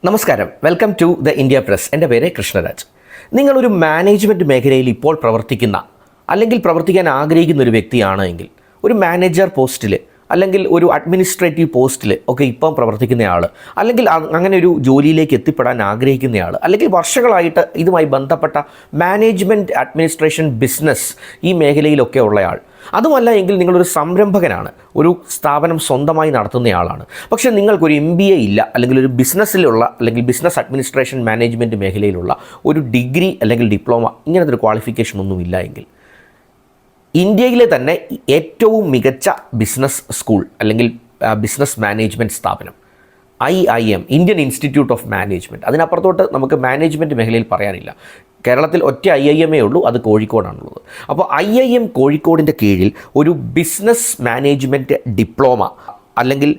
നമസ്കാരം, welcome to the India press. എൻ്റെ പേര് കൃഷ്ണരാജ്. നിങ്ങളൊരു മാനേജ്മെൻറ്റ് മേഖലയിൽ ഇപ്പോൾ പ്രവർത്തിക്കുന്ന അല്ലെങ്കിൽ പ്രവർത്തിക്കാൻ ആഗ്രഹിക്കുന്ന ഒരു വ്യക്തിയാണ് എങ്കിൽ, ഒരു മാനേജർ പോസ്റ്റിൽ അല്ലെങ്കിൽ ഒരു അഡ്മിനിസ്ട്രേറ്റീവ് പോസ്റ്റിൽ ഒക്കെ ഇപ്പം പ്രവർത്തിക്കുന്നയാൾ, അല്ലെങ്കിൽ അങ്ങനെ ഒരു ജോലിയിലേക്ക് എത്തിപ്പെടാൻ ആഗ്രഹിക്കുന്നയാൾ, അല്ലെങ്കിൽ വർഷങ്ങളായിട്ട് ഇതുമായി ബന്ധപ്പെട്ട മാനേജ്മെൻറ്റ്, അഡ്മിനിസ്ട്രേഷൻ, ബിസിനസ് ഈ മേഖലയിലൊക്കെ ഉള്ളയാൾ, അതുമല്ല എങ്കിൽ നിങ്ങളൊരു സംരംഭകനാണ്, ഒരു സ്ഥാപനം സ്വന്തമായി നടത്തുന്നയാളാണ്, പക്ഷേ നിങ്ങൾക്കൊരു MBA ഇല്ല, അല്ലെങ്കിൽ ഒരു ബിസിനസ്സിലുള്ള അല്ലെങ്കിൽ ബിസിനസ് അഡ്മിനിസ്ട്രേഷൻ മാനേജ്മെൻറ്റ് മേഖലയിലുള്ള ഒരു ഡിഗ്രി അല്ലെങ്കിൽ ഡിപ്ലോമ ഇങ്ങനത്തെ ഒരു ക്വാളിഫിക്കേഷൻ ഒന്നുമില്ല എങ്കിൽ, ഇന്ത്യയിലെ തന്നെ ഏറ്റവും മികച്ച ബിസിനസ് സ്കൂൾ അല്ലെങ്കിൽ ബിസിനസ് മാനേജ്മെൻറ്റ് സ്ഥാപനം IIM, Indian institute of management, അതിനപ്പുറത്തോട്ട് നമുക്ക് മാനേജ്മെൻറ്റ് മേഖലയിൽ പറയാനില്ല. കേരളത്തിൽ ഒറ്റ IIM ഉള്ളൂ, അത് കോഴിക്കോടാണുള്ളത്. അപ്പോൾ IIM കോഴിക്കോടിൻ്റെ കീഴിൽ ഒരു ബിസിനസ് മാനേജ്മെൻറ്റ് ഡിപ്ലോമ അല്ലെങ്കിൽ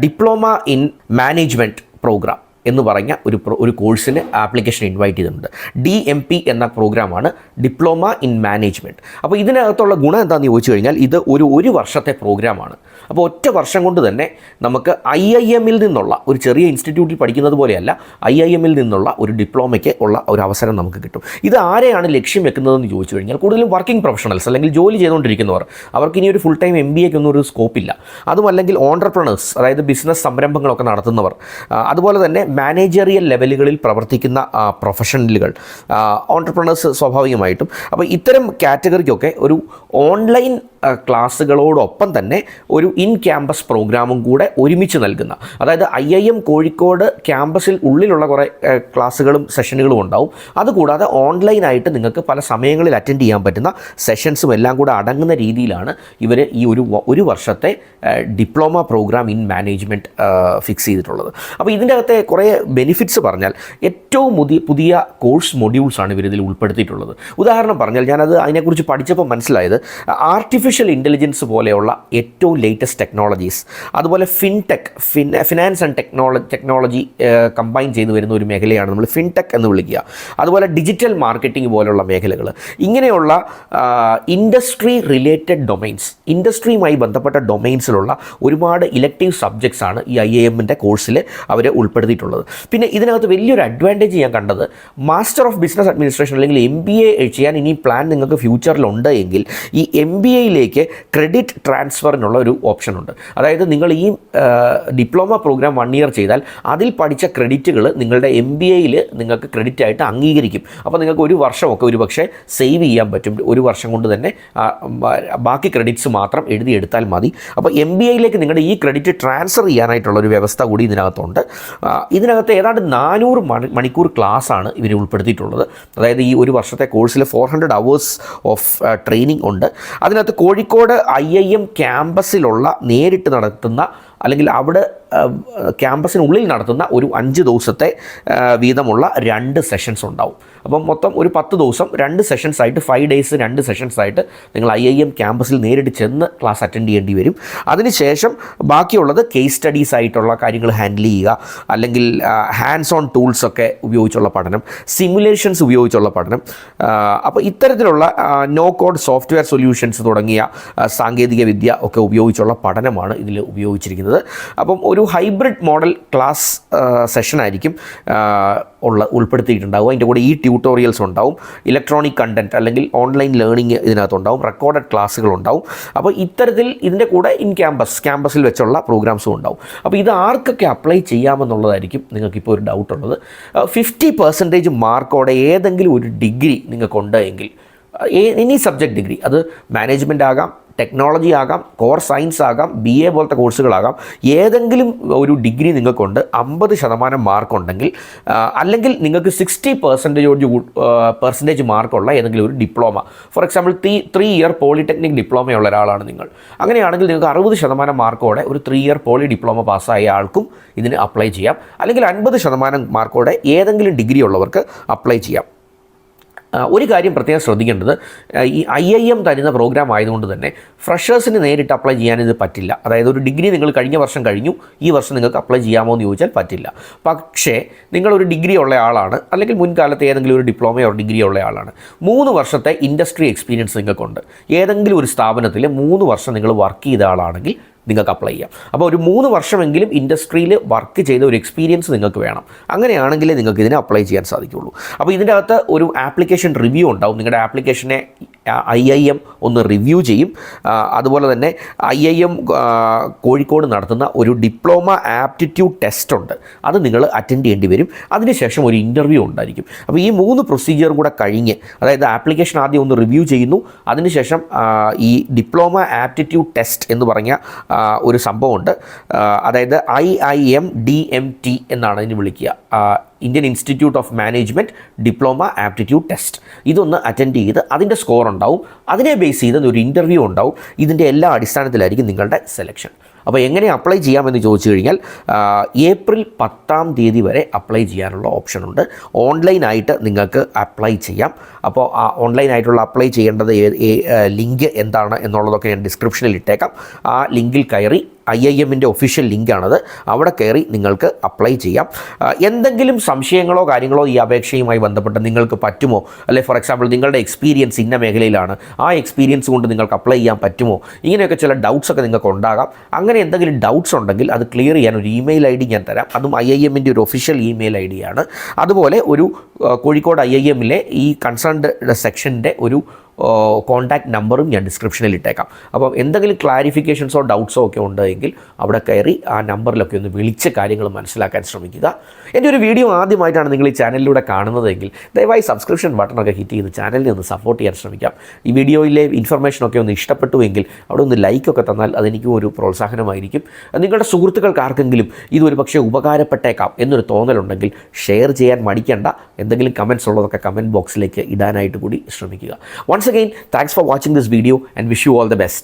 ഡിപ്ലോമ ഇൻ മാനേജ്മെൻറ്റ് പ്രോഗ്രാം എന്ന് പറഞ്ഞ ഒരു കോഴ്സിന് ആപ്ലിക്കേഷൻ ഇൻവൈറ്റ് ചെയ്തിട്ടുണ്ട്. DMP എന്ന പ്രോഗ്രാമാണ്, ഡിപ്ലോമ ഇൻ മാനേജ്മെൻറ്റ്. അപ്പോൾ ഇതിനകത്തുള്ള ഗുണം എന്താണെന്ന് ചോദിച്ചു കഴിഞ്ഞാൽ, ഇത് ഒരു വർഷത്തെ പ്രോഗ്രാമാണ്. അപ്പോൾ ഒറ്റ വർഷം കൊണ്ട് തന്നെ നമുക്ക് IIM-ൽ നിന്നുള്ള ഒരു ചെറിയ ഇൻസ്റ്റിറ്റ്യൂട്ടിൽ പഠിക്കുന്നത് പോലെയല്ല, IIM-ൽ നിന്നുള്ള ഒരു ഡിപ്ലോമയ്ക്ക് ഉള്ള ഒരു അവസരം നമുക്ക് കിട്ടും. ഇത് ആരെയാണ് ലക്ഷ്യം വെക്കുന്നതെന്ന് ചോദിച്ചു കഴിഞ്ഞാൽ, കൂടുതലും വർക്കിംഗ് പ്രൊഫഷണൽസ് അല്ലെങ്കിൽ ജോലി ചെയ്തുകൊണ്ടിരിക്കുന്നവർ, അവർക്ക് ഇനി ഒരു ഫുൾ ടൈം MBA-ക്കൊന്നും ഒരു സ്കോപ്പില്ല. അതുമല്ലെങ്കിൽ ഓൺട്രപ്രണേഴ്സ്, അതായത് ബിസിനസ് സംരംഭങ്ങളൊക്കെ നടത്തുന്നവർ, അതുപോലെ തന്നെ മാനേജറിയൽ ലെവലുകളിൽ പ്രവർത്തിക്കുന്ന പ്രൊഫഷണലുകൾ, ഓൺട്രപ്രണേഴ്സ് സ്വാഭാവികമായിട്ടും. അപ്പോൾ ഇത്തരം കാറ്റഗറിക്കൊക്കെ ഒരു ഓൺലൈൻ ക്ലാസ്സുകളോടൊപ്പം തന്നെ ഒരു ഇൻ ക്യാമ്പസ് പ്രോഗ്രാമും കൂടെ ഒരുമിച്ച് നൽകുന്ന, അതായത് IIM കോഴിക്കോട് ക്യാമ്പസിൽ ഉള്ളിലുള്ള കുറേ ക്ലാസ്സുകളും സെഷനുകളും ഉണ്ടാവും. അതുകൂടാതെ ഓൺലൈനായിട്ട് നിങ്ങൾക്ക് പല സമയങ്ങളിൽ അറ്റൻഡ് ചെയ്യാൻ പറ്റുന്ന സെഷൻസും എല്ലാം കൂടെ അടങ്ങുന്ന രീതിയിലാണ് ഇവർ ഈ ഒരു വർഷത്തെ diploma program in management fix ചെയ്തിട്ടുള്ളത്. അപ്പോൾ ഇതിൻ്റെ അകത്തെ കുറേ ബെനിഫിറ്റ്സ് പറഞ്ഞാൽ, ഏറ്റവും പുതിയ കോഴ്സ് മൊഡ്യൂൾസാണ് ഇവരിതിൽ ഉൾപ്പെടുത്തിയിട്ടുള്ളത്. ഉദാഹരണം പറഞ്ഞാൽ, ഞാനത് അതിനെക്കുറിച്ച് പഠിച്ചപ്പോൾ മനസ്സിലായത്, ആർട്ടിഫിഷ്യൽ ഇൻ്റലിജൻസ് പോലെയുള്ള ഏറ്റവും ലേറ്റസ്റ്റ് ടെക്നോളജീസ്, അതുപോലെ ഫിനാൻസ് ആൻഡ് ടെക്നോളജി കമ്പൈൻ ചെയ്തു വരുന്ന ഒരു മേഖലയാണ് നമ്മൾ ഫിൻടെക് എന്ന് വിളിക്കുക. അതുപോലെ ഡിജിറ്റൽ മാർക്കറ്റിംഗ് പോലുള്ള മേഖലകൾ, ഇങ്ങനെയുള്ള ഇൻഡസ്ട്രി റിലേറ്റഡ് ഡൊമൈൻസ്, ഇൻഡസ്ട്രിയുമായി ബന്ധപ്പെട്ട ഡൊമൈൻസിലുള്ള ഒരുപാട് ഇലക്റ്റീവ് സബ്ജക്ട്സ് ആണ് ഈ IIM-ൻ്റെ കോഴ്സിൽ അവർ ഉൾപ്പെടുത്തിയിട്ടുള്ളത്. പിന്നെ ഇതിനകത്ത് വലിയൊരു അഡ്വാൻറ്റേജ് ഞാൻ കണ്ടത്, മാസ്റ്റർ ഓഫ് ബിസിനസ് അഡ്മിനിസ്ട്രേഷൻ അല്ലെങ്കിൽ MBA ചെയ്യാൻ ഇനി പ്ലാൻ നിങ്ങൾക്ക് ഫ്യൂച്ചറിലുണ്ട് എങ്കിൽ, ഈ MBA-യിലേക്ക് ക്രെഡിറ്റ് ട്രാൻസ്ഫറിനുള്ള ഒരു ഓപ്ഷനുണ്ട്. അതായത് നിങ്ങൾ ഈ ഡിപ്ലോമ പ്രോഗ്രാം 1 ഇയർ ചെയ്താൽ അതിൽ പഠിച്ച ക്രെഡിറ്റുകൾ നിങ്ങളുടെ MBA-യിൽ നിങ്ങൾക്ക് ക്രെഡിറ്റ് ആയിട്ട് അംഗീകരിക്കും. അപ്പോൾ നിങ്ങൾക്ക് ഒരു വർഷമൊക്കെ ഒരു പക്ഷേ സേവ് ചെയ്യാൻ പറ്റും. ഒരു വർഷം കൊണ്ട് തന്നെ ബാക്കി ക്രെഡിറ്റ്സ് മാത്രം എഴുതിയെടുത്താൽ മതി. അപ്പോൾ MBA-യിലേക്ക് നിങ്ങളുടെ ഈ ക്രെഡിറ്റ് ട്രാൻസ്ഫർ ചെയ്യാനായിട്ടുള്ള ഒരു വ്യവസ്ഥ കൂടി ഇതിനകത്തുണ്ട്. ഇതിനകത്ത് ഏതാണ്ട് 400 മണിക്കൂർ ക്ലാസ്സാണ് ഇവർ ഉൾപ്പെടുത്തിയിട്ടുള്ളത്. അതായത് ഈ ഒരു വർഷത്തെ കോഴ്സിൽ 400 hours ഓഫ് ട്രെയിനിങ് ഉണ്ട്. അതിനകത്ത് കോഴിക്കോട് IIM ക്യാമ്പസിലുള്ള നേരിട്ട് നടത്തുന്ന അല്ലെങ്കിൽ അവിടെ ക്യാമ്പസിനുള്ളിൽ നടത്തുന്ന ഒരു 5 ദിവസത്തെ വീതമുള്ള 2 സെഷൻസ് ഉണ്ടാവും. അപ്പം മൊത്തം ഒരു 10 ദിവസം 2 സെഷൻസായിട്ട്, 5 days 2 സെഷൻസായിട്ട് നിങ്ങൾ IIM ക്യാമ്പസിൽ നേരിട്ട് ചെന്ന് ക്ലാസ് അറ്റൻഡ് ചെയ്യേണ്ടി വരും. അതിനുശേഷം ബാക്കിയുള്ളത് കേസ് സ്റ്റഡീസ് ആയിട്ടുള്ള കാര്യങ്ങൾ ഹാൻഡിൽ ചെയ്യുക, അല്ലെങ്കിൽ ഹാൻഡ്സ് ഓൺ ടൂൾസൊക്കെ ഉപയോഗിച്ചുള്ള പഠനം, സിമുലേഷൻസ് ഉപയോഗിച്ചുള്ള പഠനം. അപ്പോൾ ഇത്തരത്തിലുള്ള നോ കോഡ് സോഫ്റ്റ്വെയർ സൊല്യൂഷൻസ് തുടങ്ങിയ സാങ്കേതിക വിദ്യ ഒക്കെ ഉപയോഗിച്ചുള്ള പഠനമാണ് ഇതിൽ ഉപയോഗിച്ചിരിക്കുന്നത്. അപ്പം ഒരു ഹൈബ്രിഡ് മോഡൽ ക്ലാസ് സെഷനായിരിക്കും ഉൾപ്പെടുത്തിയിട്ടുണ്ടാവും. അതിൻ്റെ കൂടെ ഈ ട്യൂട്ടോറിയൽസ് ഉണ്ടാവും, ഇലക്ട്രോണിക് കണ്ടൻറ്റ് അല്ലെങ്കിൽ ഓൺലൈൻ ലേണിംഗ് ഇതിനകത്തുണ്ടാവും, റെക്കോർഡഡ് ക്ലാസ്സുകളുണ്ടാവും. അപ്പോൾ ഇത്തരത്തിൽ ഇതിൻ്റെ കൂടെ ക്യാമ്പസിൽ വെച്ചുള്ള പ്രോഗ്രാംസും ഉണ്ടാവും. അപ്പോൾ ഇത് ആർക്കൊക്കെ അപ്ലൈ ചെയ്യാമെന്നുള്ളതായിരിക്കും നിങ്ങൾക്കിപ്പോൾ ഒരു ഡൗട്ടുള്ളത്. 50% മാർക്കോടെ ഏതെങ്കിലും ഒരു ഡിഗ്രി നിങ്ങൾക്കുണ്ട് എങ്കിൽ, എനി സബ്ജക്റ്റ് ഡിഗ്രി, അത് മാനേജ്മെൻ്റ് ആകാം, ടെക്നോളജി ആകാം, കോർ സയൻസ് ആകാം, BA പോലത്തെ കോഴ്സുകളാകാം, ഏതെങ്കിലും ഒരു ഡിഗ്രി നിങ്ങൾക്കുണ്ട്, 50% മാർക്കുണ്ടെങ്കിൽ, അല്ലെങ്കിൽ നിങ്ങൾക്ക് 60% മാർക്കുള്ള ഏതെങ്കിലും ഒരു diploma, for example 3 year polytechnic ഡിപ്ലോമയുള്ള ഒരാളാണ് നിങ്ങൾ, അങ്ങനെയാണെങ്കിൽ നിങ്ങൾക്ക് 60% മാർക്കോടെ ഒരു 3 ഇയർ പോളി ഡിപ്ലോമ പാസ്സായ ആൾക്കും ഇതിന് അപ്ലൈ ചെയ്യാം. അല്ലെങ്കിൽ 50% മാർക്കോടെ ഏതെങ്കിലും ഡിഗ്രി ഉള്ളവർക്ക് അപ്ലൈ ചെയ്യാം. ഒരു കാര്യം പ്രത്യേകം ശ്രദ്ധിക്കേണ്ടത്, ഈ IIM തരുന്ന പ്രോഗ്രാം ആയതുകൊണ്ട് തന്നെ ഫ്രഷേഴ്സിന് നേരിട്ട് അപ്ലൈ ചെയ്യാനിത് പറ്റില്ല. അതായത് ഒരു ഡിഗ്രി നിങ്ങൾ കഴിഞ്ഞ വർഷം കഴിഞ്ഞു, ഈ വർഷം നിങ്ങൾക്ക് അപ്ലൈ ചെയ്യാമോ എന്ന് ചോദിച്ചാൽ പറ്റില്ല. പക്ഷേ നിങ്ങളൊരു ഡിഗ്രി ഉള്ള ആളാണ്, അല്ലെങ്കിൽ മുൻകാലത്ത് ഏതെങ്കിലും ഒരു ഡിപ്ലോമയോ ഡിഗ്രി ഉള്ള ആളാണ്, 3 വർഷത്തെ ഇൻഡസ്ട്രി എക്സ്പീരിയൻസ് നിങ്ങൾക്കുണ്ട്, ഏതെങ്കിലും ഒരു സ്ഥാപനത്തിൽ 3 വർഷം നിങ്ങൾ വർക്ക് ചെയ്ത ആളാണെങ്കിൽ നിങ്ങൾക്ക് അപ്ലൈ ചെയ്യാം. അപ്പോൾ ഒരു 3 വർഷമെങ്കിലും ഇൻഡസ്ട്രിയിൽ വർക്ക് ചെയ്ത ഒരു എക്സ്പീരിയൻസ് നിങ്ങൾക്ക് വേണം. അങ്ങനെയാണെങ്കിലേ നിങ്ങൾക്ക് ഇതിനെ അപ്ലൈ ചെയ്യാൻ സാധിക്കുകയുള്ളൂ. അപ്പോൾ ഇതിൻ്റെ അകത്ത് ഒരു ആപ്ലിക്കേഷൻ റിവ്യൂ ഉണ്ടാവും. നിങ്ങളുടെ ആപ്ലിക്കേഷനെ IIM ഒന്ന് റിവ്യൂ ചെയ്യും. അതുപോലെ തന്നെ IIM കോഴിക്കോട് നടത്തുന്ന ഒരു ഡിപ്ലോമ ആപ്റ്റിറ്റ്യൂഡ് ടെസ്റ്റ് ഉണ്ട്, അത് നിങ്ങൾ അറ്റൻഡ് ചെയ്യേണ്ടി വരും. അതിനുശേഷം ഒരു ഇൻ്റർവ്യൂ ഉണ്ടായിരിക്കും. അപ്പോൾ ഈ 3 പ്രൊസീജിയർ കൂടെ കഴിഞ്ഞ്, അതായത് ആപ്ലിക്കേഷൻ ആദ്യം ഒന്ന് റിവ്യൂ ചെയ്യുന്നു, അതിനുശേഷം ഈ ഡിപ്ലോമ ആപ്റ്റിറ്റ്യൂഡ് ടെസ്റ്റ് എന്ന് പറഞ്ഞ ഒരു സംഭവമുണ്ട്. അതായത് IIM DMT എന്നാണ് ഇതിന് വിളിക്കുക, Indian institute of management diploma aptitude test. ഇതൊന്ന് അറ്റൻഡ് ചെയ്ത് അതിൻ്റെ സ്കോർ ഉണ്ടാവും. അതിനെ ബേസ് ചെയ്ത് ഒരു ഇൻ്റർവ്യൂ ഉണ്ടാവും. ഇതിൻ്റെ എല്ലാ അടിസ്ഥാനത്തിലായിരിക്കും നിങ്ങളുടെ സെലക്ഷൻ. അപ്പോൾ എങ്ങനെ അപ്ലൈ ചെയ്യാമെന്ന് ചോദിച്ചു കഴിഞ്ഞാൽ ഏപ്രിൽ 10 വരെ അപ്ലൈ ചെയ്യാനുള്ള ഓപ്ഷനുണ്ട്. ഓൺലൈനായിട്ട് നിങ്ങൾക്ക് അപ്ലൈ ചെയ്യാം. അപ്പോൾ ആ ഓൺലൈനായിട്ടുള്ള അപ്ലൈ ചെയ്യേണ്ടത് ലിങ്ക് എന്താണ് എന്നുള്ളതൊക്കെ ഞാൻ ഡിസ്ക്രിപ്ഷനിൽ ഇട്ടേക്കാം. ആ ലിങ്കിൽ കയറി, IIMൻ്റെ ഒഫീഷ്യൽ ലിങ്കാണത്, അവിടെ കയറി നിങ്ങൾക്ക് അപ്ലൈ ചെയ്യാം. എന്തെങ്കിലും സംശയങ്ങളോ കാര്യങ്ങളോ ഈ അപേക്ഷയുമായി ബന്ധപ്പെട്ട് നിങ്ങൾക്ക് പറ്റുമോ, അല്ലെ ഫോർ എക്സാമ്പിൾ നിങ്ങളുടെ എക്സ്പീരിയൻസ് ഇന്ന മേഖലയിലാണ്, ആ എക്സ്പീരിയൻസ് കൊണ്ട് നിങ്ങൾക്ക് അപ്ലൈ ചെയ്യാൻ പറ്റുമോ, ഇങ്ങനെയൊക്കെ ചില ഡൗട്ട്സൊക്കെ നിങ്ങൾക്ക് ഉണ്ടാകാം. അങ്ങനെ എന്തെങ്കിലും ഡൗട്ട്സ് ഉണ്ടെങ്കിൽ അത് ക്ലിയർ ചെയ്യാൻ ഒരു ഇമെയിൽ ID ഞാൻ തരാം. അതും IIMൻ്റെ ഒരു ഒഫീഷ്യൽ ഇമെയിൽ ID ആണ്. അതുപോലെ ഒരു കോഴിക്കോട് IIMലെ ഈ കൺസേൺഡ് സെക്ഷൻ്റെ ഒരു കോൺടാക്റ്റ് നമ്പറും ഞാൻ ഡിസ്ക്രിപ്ഷനിൽ ഇട്ടേക്കാം. അപ്പം എന്തെങ്കിലും ക്ലാരിഫിക്കേഷൻസോ ഡൗട്ട്സോ ഒക്കെ ഉണ്ടെങ്കിൽ അവിടെ കയറി ആ നമ്പറിലൊക്കെ ഒന്ന് വിളിച്ച് കാര്യങ്ങൾ മനസ്സിലാക്കാൻ ശ്രമിക്കുക. എൻ്റെ ഒരു വീഡിയോ ആദ്യമായിട്ടാണ് നിങ്ങൾ ഈ ചാനലിലൂടെ കാണുന്നതെങ്കിൽ ദയവായി സബ്സ്ക്രിപ്ഷൻ ബട്ടണൊക്കെ ഹിറ്റ് ചെയ്ത് ചാനലിനെ ഒന്ന് സപ്പോർട്ട് ചെയ്യാൻ ശ്രമിക്കാം. ഈ വീഡിയോയിലെ ഇൻഫർമേഷനൊക്കെ ഒന്ന് ഇഷ്ടപ്പെട്ടുവെങ്കിൽ അവിടെ ഒന്ന് ലൈക്കൊക്കെ തന്നാൽ അതെനിക്കും ഒരു പ്രോത്സാഹനമായിരിക്കും. നിങ്ങളുടെ സുഹൃത്തുക്കൾക്ക് ആർക്കെങ്കിലും ഇതൊരു പക്ഷേ ഉപകാരപ്പെട്ടേക്കാം എന്നൊരു തോന്നലുണ്ടെങ്കിൽ ഷെയർ ചെയ്യാൻ മടിക്കേണ്ട. എന്തെങ്കിലും കമൻറ്റ്സ് ഉള്ളതൊക്കെ കമൻറ്റ് ബോക്സിലേക്ക് ഇടാനായിട്ട് കൂടി ശ്രമിക്കുക. Once again, thanks for watching this video and wish you all the best.